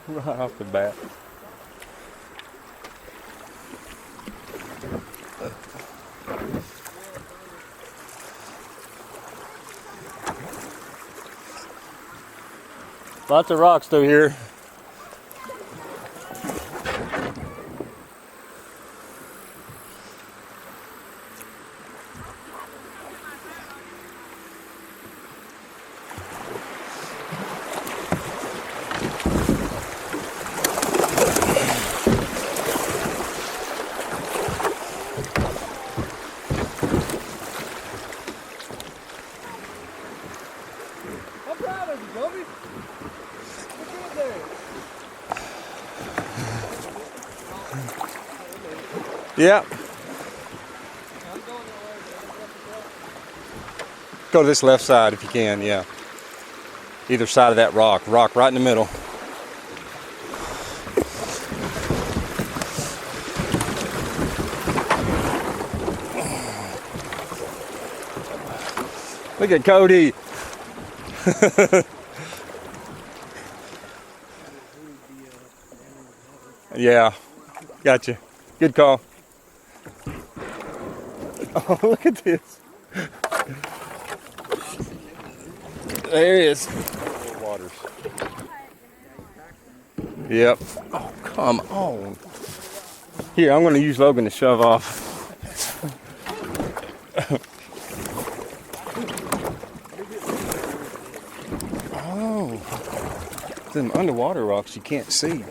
Right off the bat. Lots of rocks through here. I'm proud of you, Kobe. Look at there. Yeah. Go to this left side if you can, yeah. Either side of that rock. Rock right in the middle. Look at Cody. Yeah, gotcha. Good call. Oh, look at this. There he is. Waters. Yep. Oh, come on. Here, I'm going to use Logan to shove off. Oh, them underwater rocks you can't see.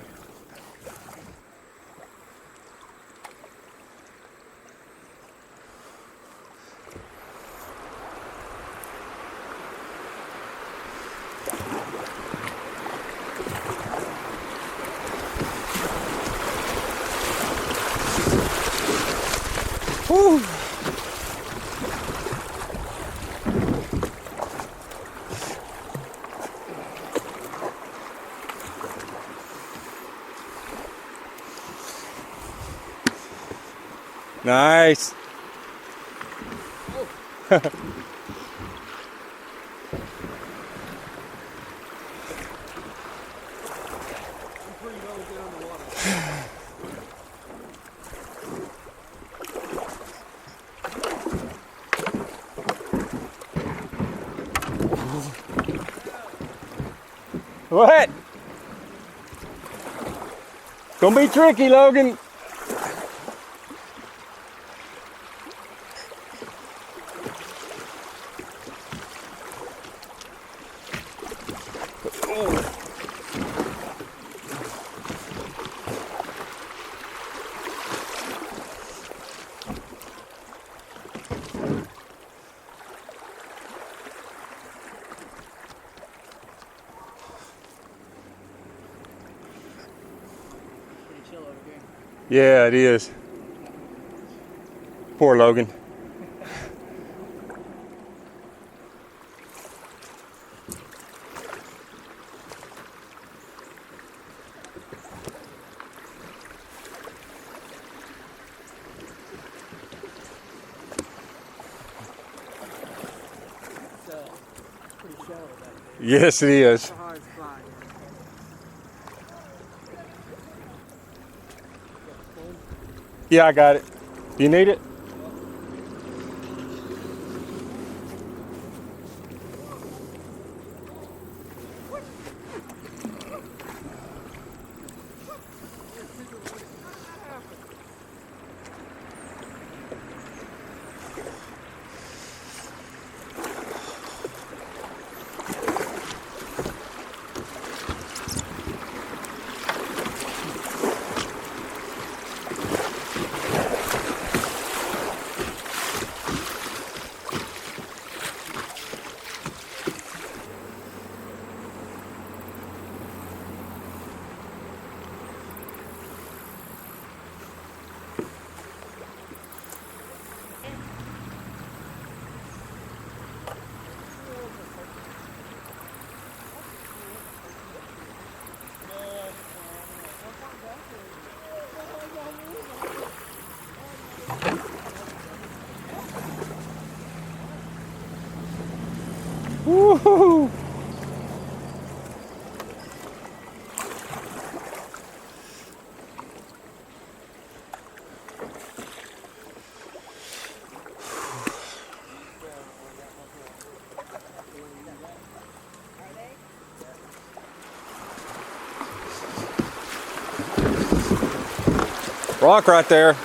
Whew. Nice. What? Gonna be tricky, Logan. Yeah, it is. Poor Logan. Pretty shallow back there. Yes, it is. It's a hard spot. Yeah, I got it. Do you need it? Rock right there.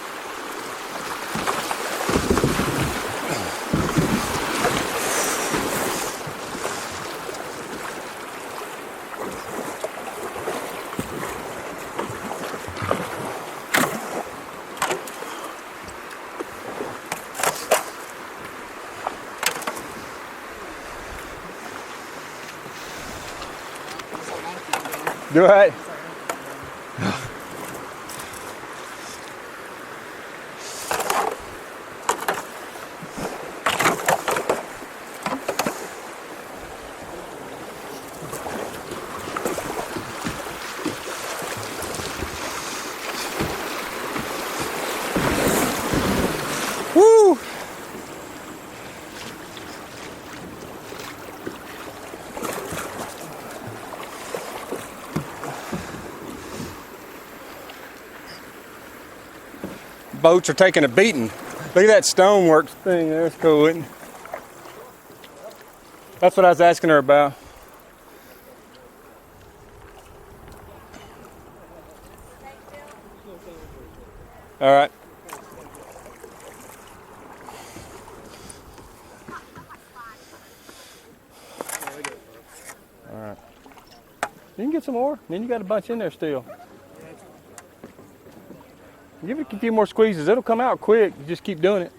Do it. Woo! Boats are taking a beating. Look at that stonework thing there. It's cool, isn't it? That's what I was asking her about. All right. All right. You can get some more. Then you got a bunch in there still. Give it a few more squeezes. It'll come out quick. You just keep doing it.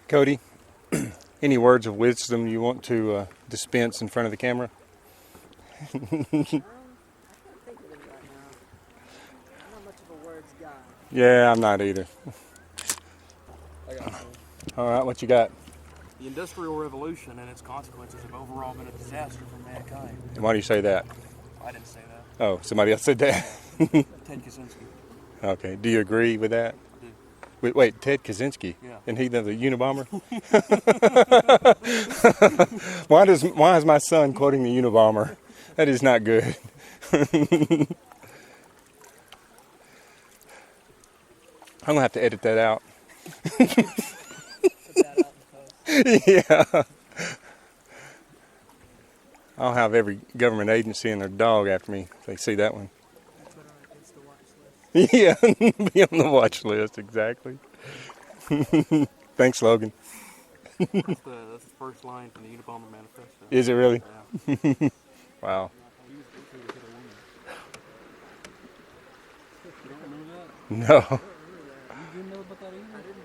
Cody, any words of wisdom you want to dispense in front of the camera? I can't think of any right now. I'm not much of a words guy. Yeah, I'm not either. I got one. All right, what you got? The Industrial Revolution and its consequences have overall been a disaster for mankind. And why do you say that? I didn't say that. Oh, somebody else said that. Ted Kaczynski. Okay, do you agree with that? I do. Wait, Ted Kaczynski? Yeah. And he the Unabomber? Why is my son quoting the Unabomber? That is not good. I'm gonna have to edit that out. Put that out in post. Yeah. I'll have every government agency and their dog after me if they see that one. Put on against the watch list. Yeah, be on the watch list, exactly. Thanks, Logan. That's the first line from the Unabomber Manifesto. Is it really? Yeah. Wow. You don't remember that? No. You didn't know about that either? I didn't know.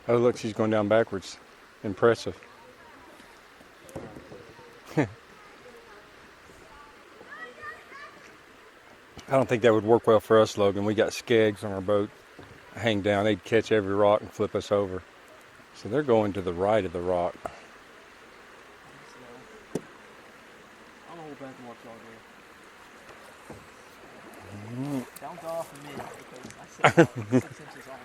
Oh, look, she's going down backwards. Impressive. I don't think that would work well for us, Logan. We got skegs on our boat. Hang down. They'd catch every rock and flip us over. So they're going to the right of the rock. I'm gonna hold back and watch y'all go. Don't go off of me because I said 6 inches off.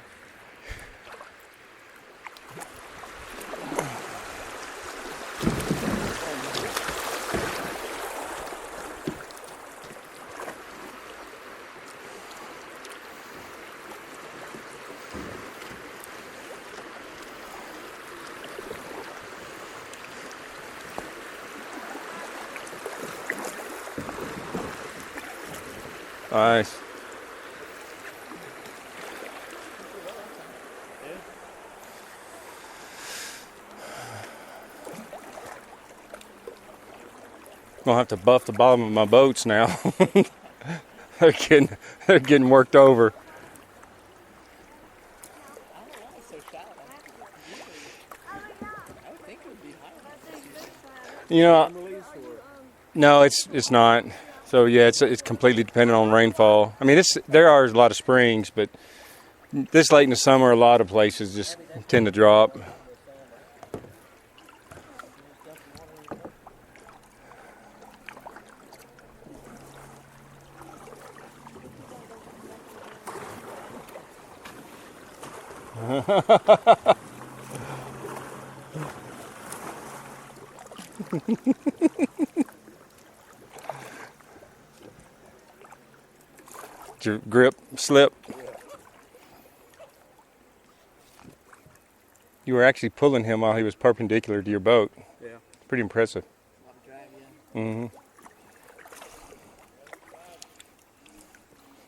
Nice. Gonna have to buff the bottom of my boats now. they're getting worked over. I don't know why it's so shallow. I would think it would be higher. You know, no, it's not. So yeah, it's completely dependent on rainfall. I mean, there are a lot of springs, but This late in the summer, a lot of places just tend to drop. Did your grip slip? You were actually pulling him while he was perpendicular to your boat. Yeah. Pretty impressive. A lot of drag, yeah. Mm-hmm.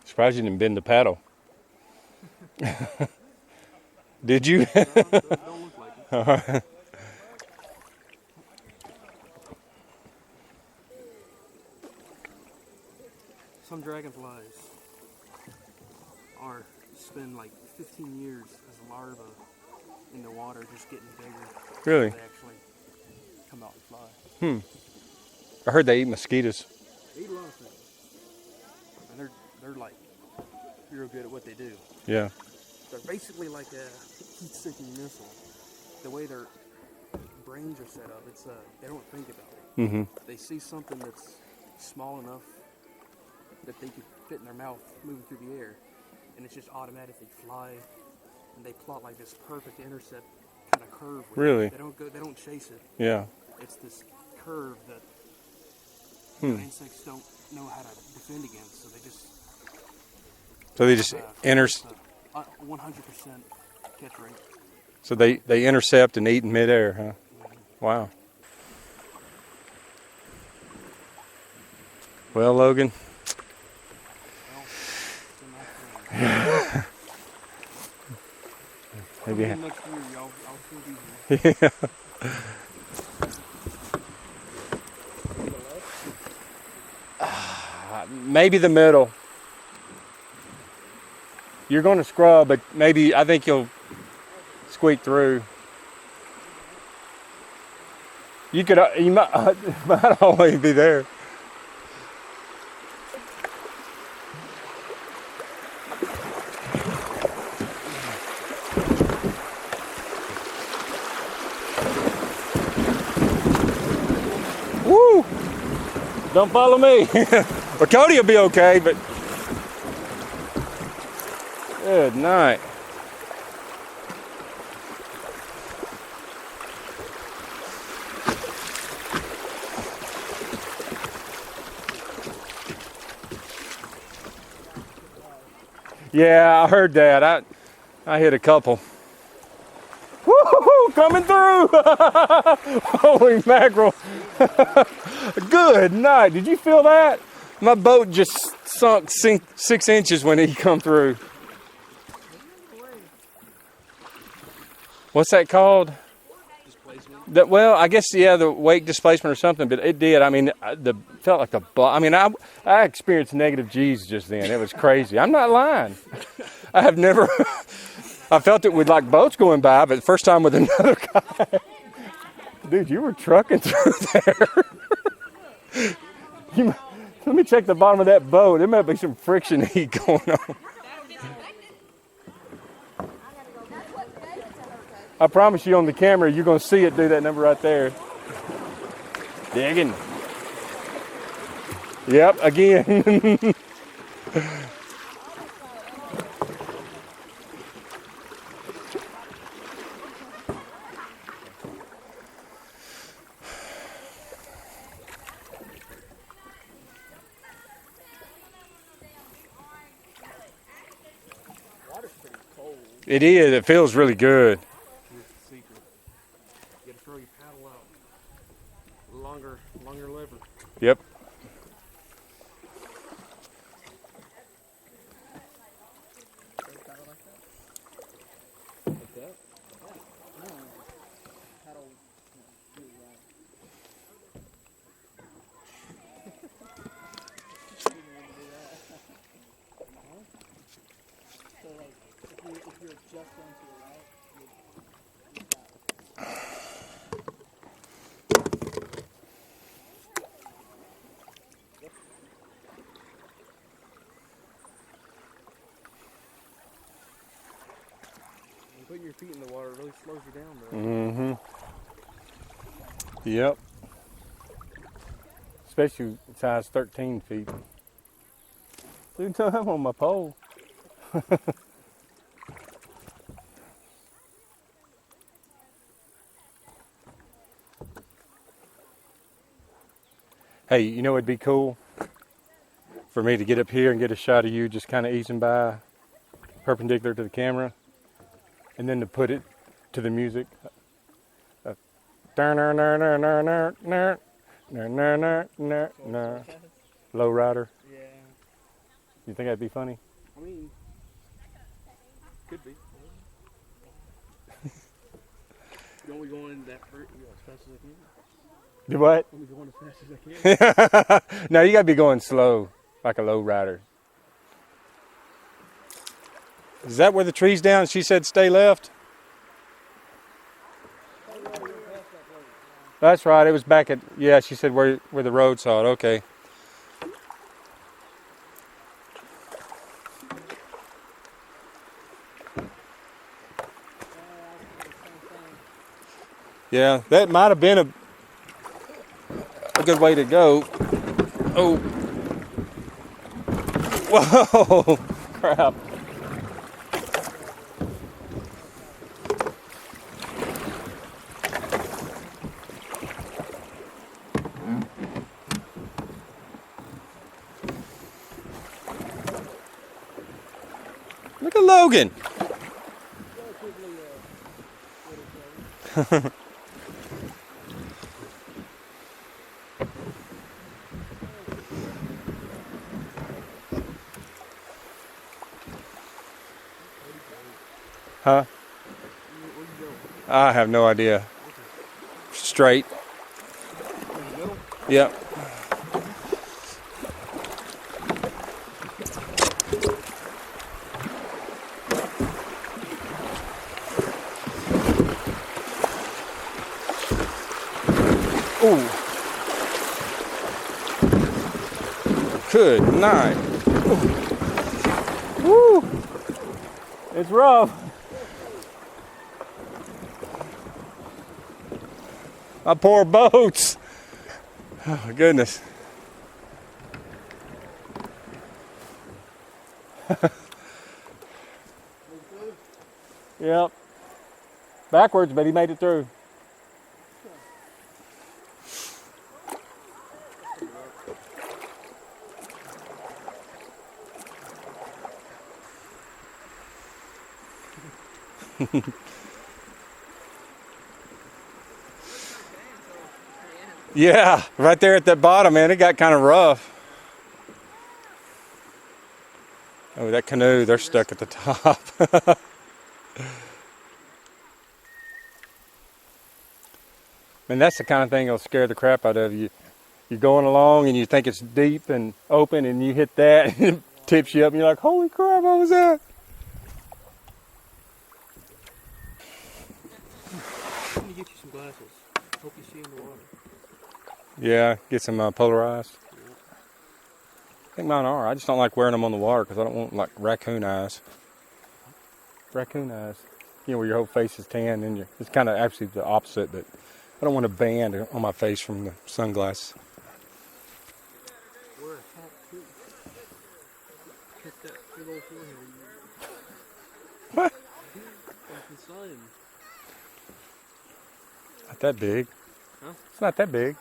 Surprised you didn't bend the paddle. Did you? Don't look like it. Some dragonflies spend like 15 years as a larva in the water, just getting bigger. Really? They actually come out and fly. I heard they eat mosquitoes. They eat a lot of things, and they're like real good at what they do. Yeah. They're basically like a heat-seeking missile. The way their brains are set up, it's they don't think about it. Mm-hmm. They see something that's small enough that they could fit in their mouth moving through the air, and it's just automatic. They fly, and they plot like this perfect intercept kind of curve. Really? They don't chase it. Yeah. It's this curve that insects don't know how to defend against, so they just intercept. 100% catch rate. So they intercept and eat in midair, huh? Wow. Well, Logan. Maybe. Next year, y'all, I'll still be here. Yeah. Maybe the middle. You're going to scrub, but maybe I think you'll squeak through. You might always be there. Woo! Don't follow me. Well, Cody will be okay, but good night. Yeah, I heard that. I hit a couple. Woo-hoo-hoo, coming through! Holy mackerel. Good night. Did you feel that? My boat just sunk 6 inches when he come through. What's that called? Displacement. Well, I guess, yeah, the wake displacement or something, but it did. I mean, felt like I experienced negative G's just then. It was crazy. I'm not lying. I have never, I felt it with like boats going by, but the first time with another guy. Dude, you were trucking through there. Let me check the bottom of that boat. There might be some friction heat going on. I promise you on the camera, you're going to see it do that number right there. Digging. Yep, again. Water's pretty cold. It is. It feels really good. Here's the secret. You gotta throw your paddle out. Longer lever. Yep. Like that? If you're just going to the right, your feet in the water really slows you down, though. Mm-hmm. Yep. Especially size 13 feet. Dude, I'm on my pole. Hey, you know it'd be cool for me to get up here and get a shot of you just kind of easing by perpendicular to the camera, and then to put it to the music. Low rider. Yeah. You think that'd be funny? I mean, could be. You want me going that first, as fast as I can? Do what? I'm going as fast as I can. No, you gotta be going slow, like a low rider. Is that where the tree's down? She said stay left. That's right. It was back at, yeah, she said where the road saw it. Okay. Yeah, that might have been a good way to go. Oh. Whoa, crap. Look at Logan. Huh? I have no idea. Straight. Yep. Ooh. Good night. Woo. It's rough. My poor boats. Oh my goodness. Yep. Backwards, but he made it through. Yeah, right there at that bottom, man, it got kind of rough. Oh, that canoe, they're stuck at the top. Man, that's the kind of thing that'll scare the crap out of you. You're going along and you think it's deep and open and you hit that and it tips you up and you're like, holy crap, what was that? Let me get you some glasses. Hope you see in the water. Yeah, get some polarized. I think mine are. I just don't like wearing them on the water because I don't want like raccoon eyes. Raccoon eyes. You know, where your whole face is tan and it's kind of actually the opposite, but I don't want a band on my face from the sunglasses. Wear a hat too. Get that big old forehead. What? Like the sun. Not that big. Huh? It's not that big.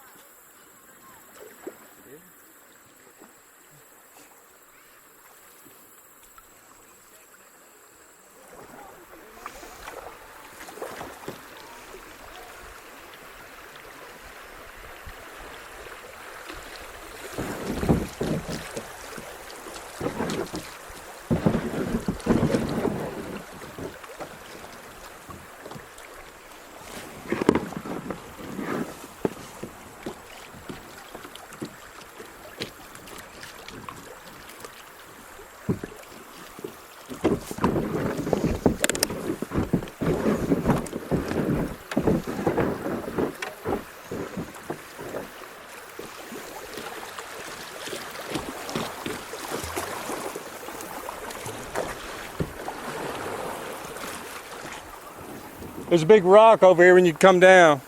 There's a big rock over here when you come down.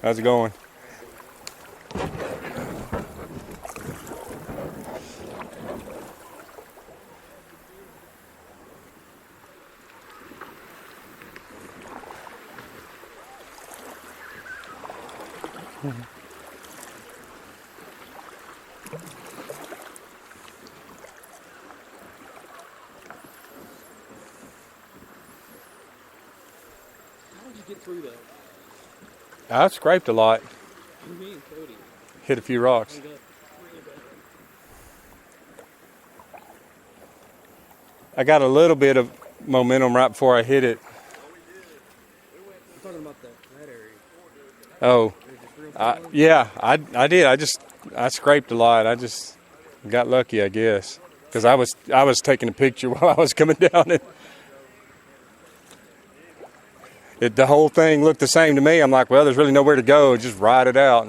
How's it going? How did you get through that? I scraped a lot. Me and Cody. Hit a few rocks. Hung up really bad. I got a little bit of momentum right before I hit it. I'm talking about that area. Oh, They're just real fun. yeah, I did. I scraped a lot. I just got lucky, I guess, because I was taking a picture while I was coming down it. The whole thing looked the same to me. I'm like, well, there's really nowhere to go. Just ride it out.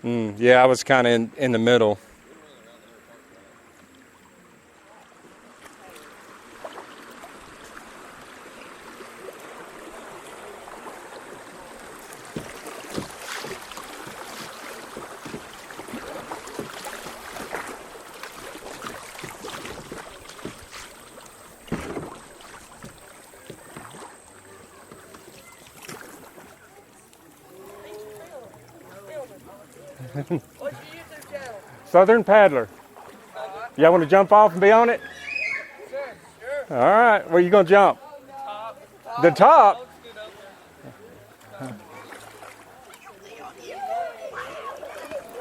And yeah, I was kind of in the middle. What's your YouTube channel? Southern Paddler. Y'all want to jump off and be on it? Sure. All right. Where you gonna jump? The top.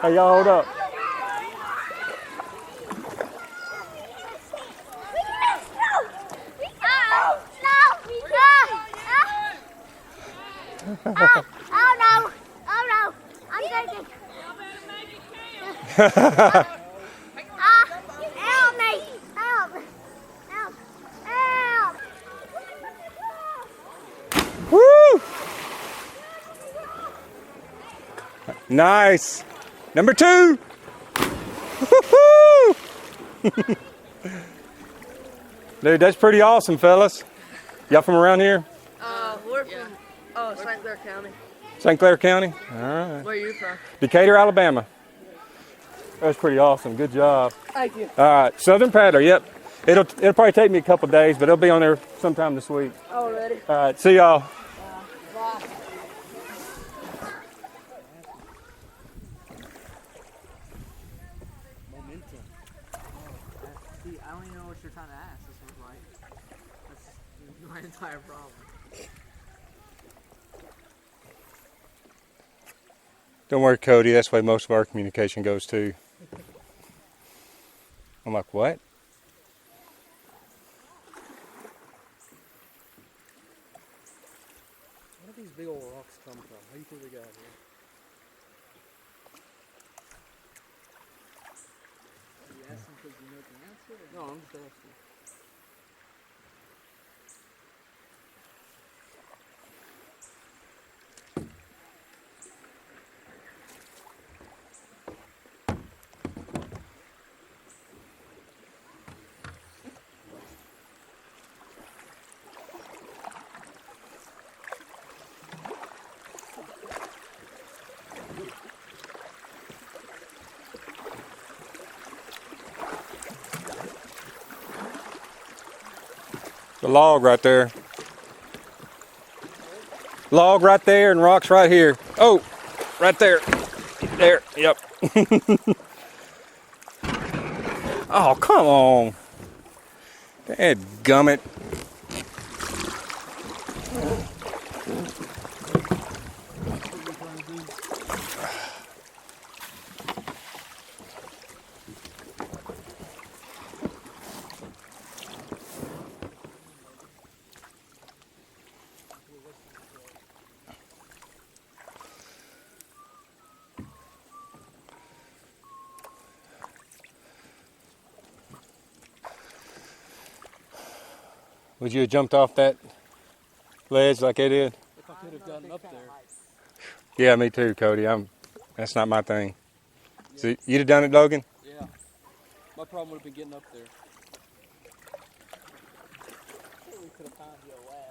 Hey, y'all hold up. Help me! Help! Help! Help! Woo! Nice. Number 2. Woo-hoo! Dude, that's pretty awesome, fellas. Y'all from around here? We're from St. Clair County. St. Clair County? All right. Where are you from? Decatur, Alabama. That's pretty awesome. Good job. Thank you. All right, Southern Paddler. Yep. It'll probably take me a couple days, but it'll be on there sometime this week. Already. All right, see y'all. Bye. Momentum. See, I don't even know what you're trying to ask. This was like, that's my entire problem. Don't worry, Cody. That's the way most of our communication goes too. I'm like, what? Where do these big old rocks come from? How do you think they got here? Are you asking because you know the answer? Or No, I'm just asking. The log right there. Log right there and rocks right here. Oh, right there. There, yep. Oh, come on. Dadgummit. Would you have jumped off that ledge like they did? If I could have gotten up there. Yeah, me too, Cody. That's not my thing. So you'd have done it, Logan? Yeah. My problem would have been getting up there. We could have found you a way.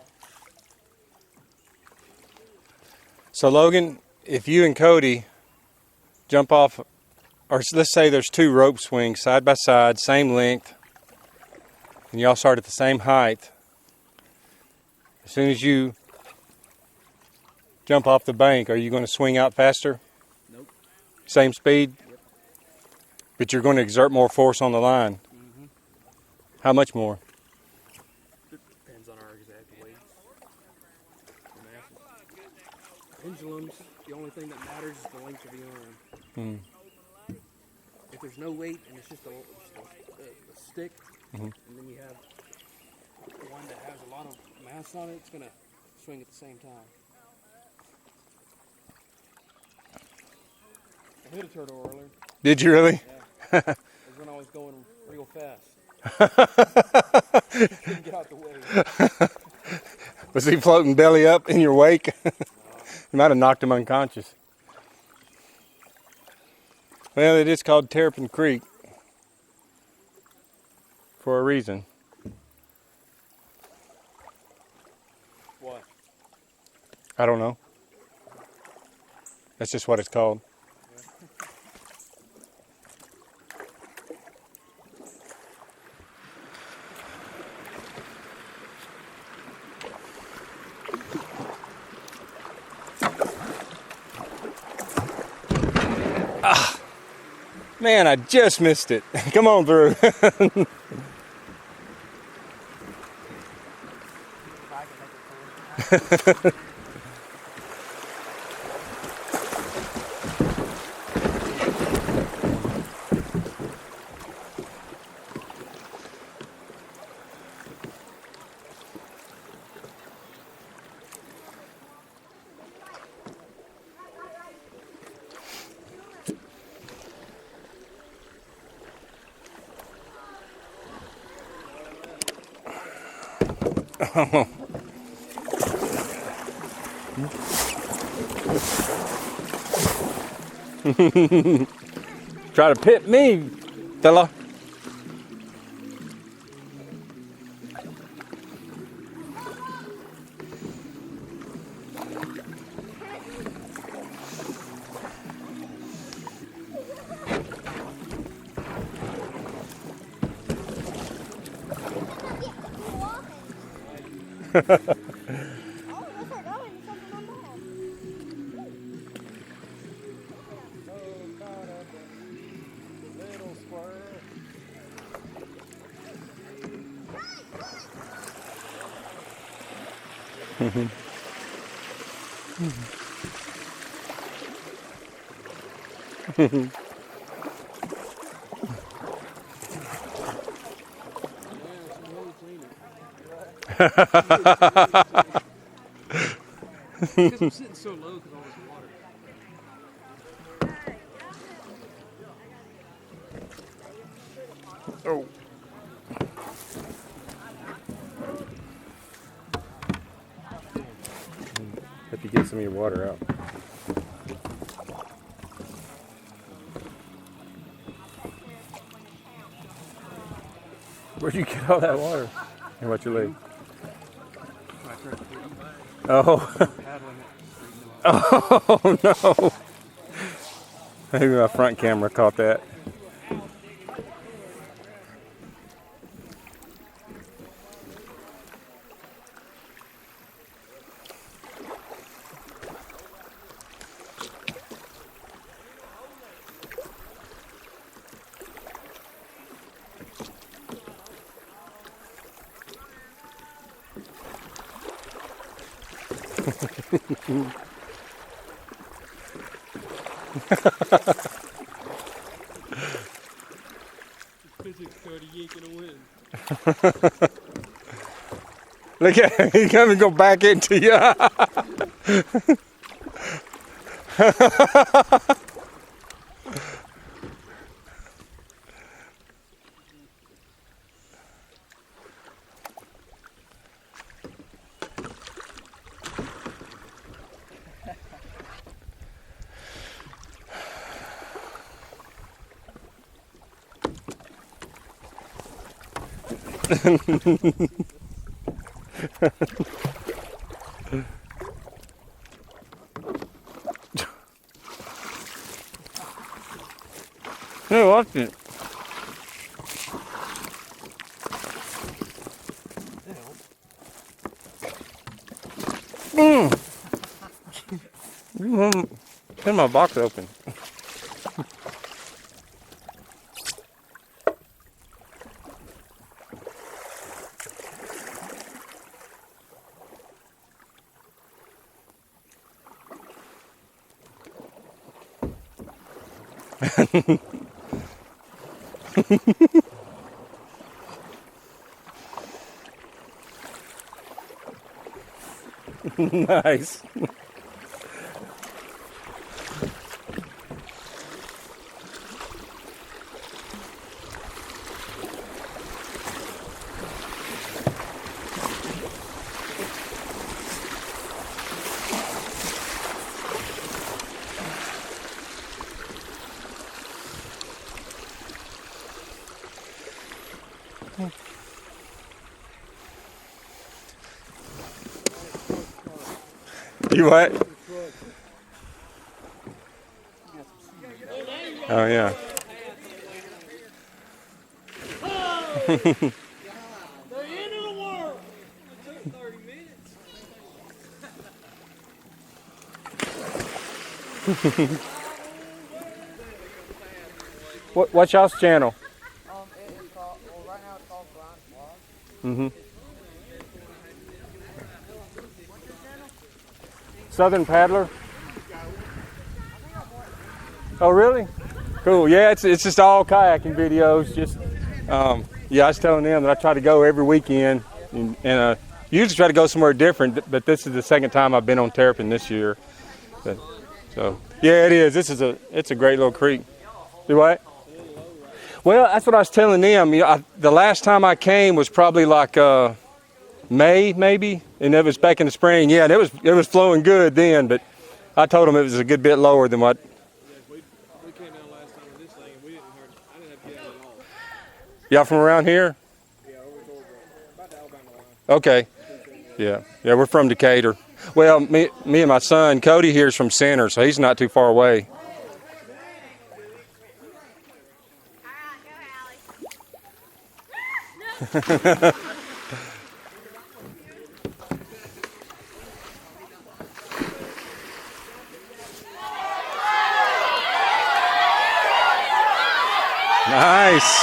So Logan, if you and Cody jump off, or let's say there's 2 rope swings side by side, same length, and y'all start at the same height, as soon as you jump off the bank, are you going to swing out faster? Nope. Same speed? Yep. But you're going to exert more force on the line. Mm-hmm. How much more? Depends on our exact weights. Pendulums, the only thing that matters is the length of the arm. Mm. If there's no weight and it's just a stick, Mhm. and then you have one that has a lot of mass on it, it's going to swing at the same time. I hit a turtle earlier. Did you really? Yeah. It was when I was going real fast. Couldn't get out the way. Was he floating belly up in your wake? You might have knocked him unconscious. Well, it is called Terrapin Creek for a reason. What? I don't know. That's just what it's called. Ah, man, I just missed it. Come on through. If I can make it through. Try to pit me, fella. Because I'm sitting so low because all this water. Oh. If you get some of your water out. Where'd you get all that water? And what's your leg? I tried to put you Oh. paddling it. Oh no. Maybe my front camera caught that. Physics, Cody, you ain't gonna win. Look at him, he's gonna go back into you. Hey, watch it. Turn my box open. Nice. You what? Oh yeah. The end of the world. It took 30 minutes. What's y'all's channel? It's called, well, right now it's called Blind Vlog. Southern Paddler. Oh really? Cool. Yeah, it's just all kayaking videos. Just yeah, I was telling them that I try to go every weekend, and usually try to go somewhere different. But this is the second time I've been on Terrapin this year. But, so yeah, it is. It's a great little creek. Do what? Well, that's what I was telling them. You know, the last time I came was probably like May, maybe, and it was back in the spring. Yeah, and it was flowing good then, but I told them it was a good bit lower than what. We came down last time with this thing and I didn't have to get out at all. Y'all from around here? Yeah, over about the Alabama line. Okay. Yeah, we're from Decatur. Well, me and my son Cody here is from Center, so he's not too far away. Nice.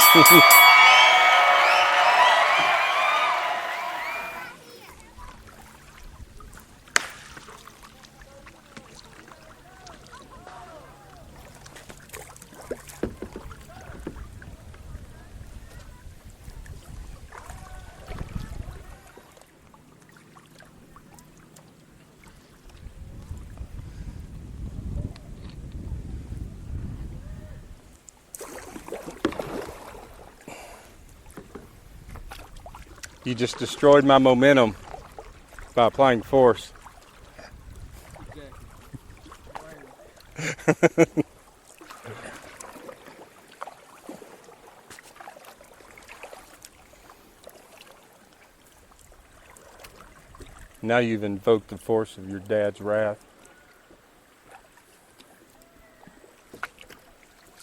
You just destroyed my momentum by applying force. Now you've invoked the force of your dad's wrath.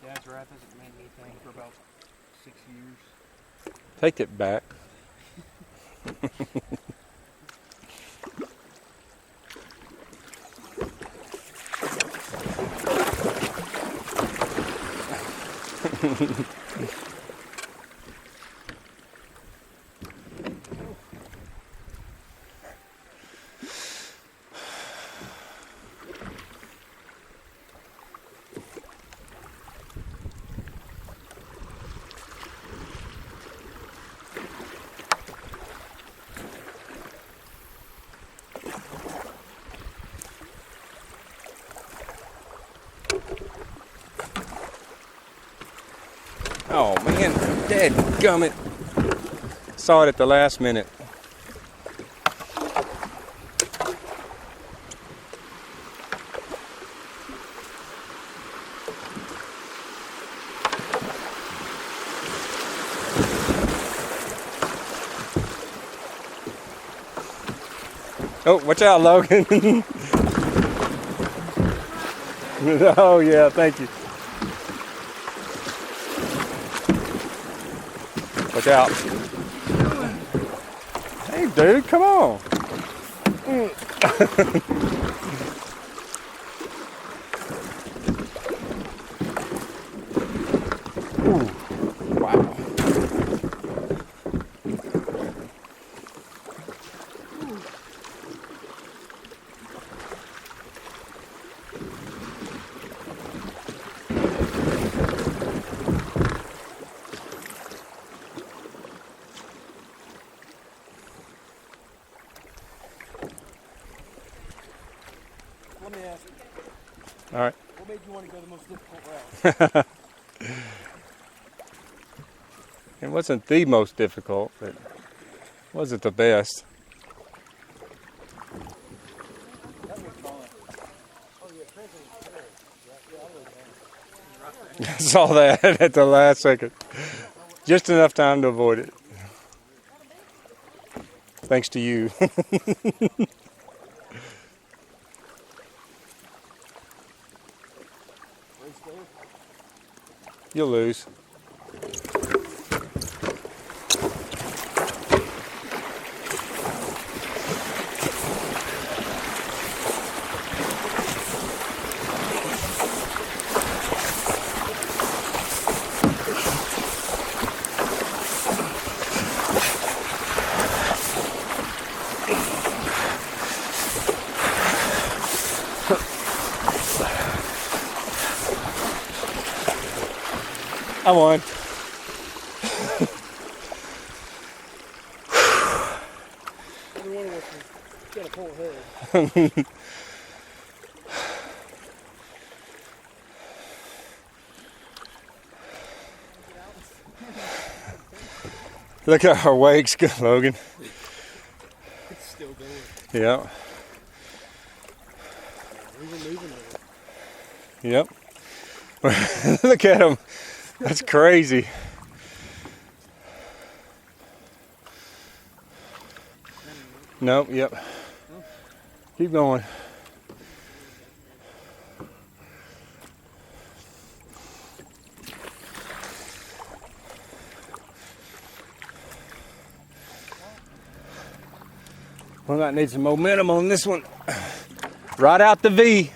Dad's wrath hasn't meant anything for about 6 years. Take it back. Oh man, dadgummit. Saw it at the last minute. Oh, watch out, Logan. Oh, yeah, thank you. Watch out. Hey, dude, come on. Ooh, wow. Let me ask you, All right. what made you want to go the most difficult route? It wasn't the most difficult, but wasn't the best. That was fun. Oh yeah, President. I saw that at the last second. Just enough time to avoid it. Thanks to you. You'll lose. I won. Every one of us has got a full head. Look at our wakes, Logan. It's still going. Yeah. We were moving it. Yep. Look at them. That's crazy. Nope, yep. Keep going. We might need some momentum on this one. Right out the V.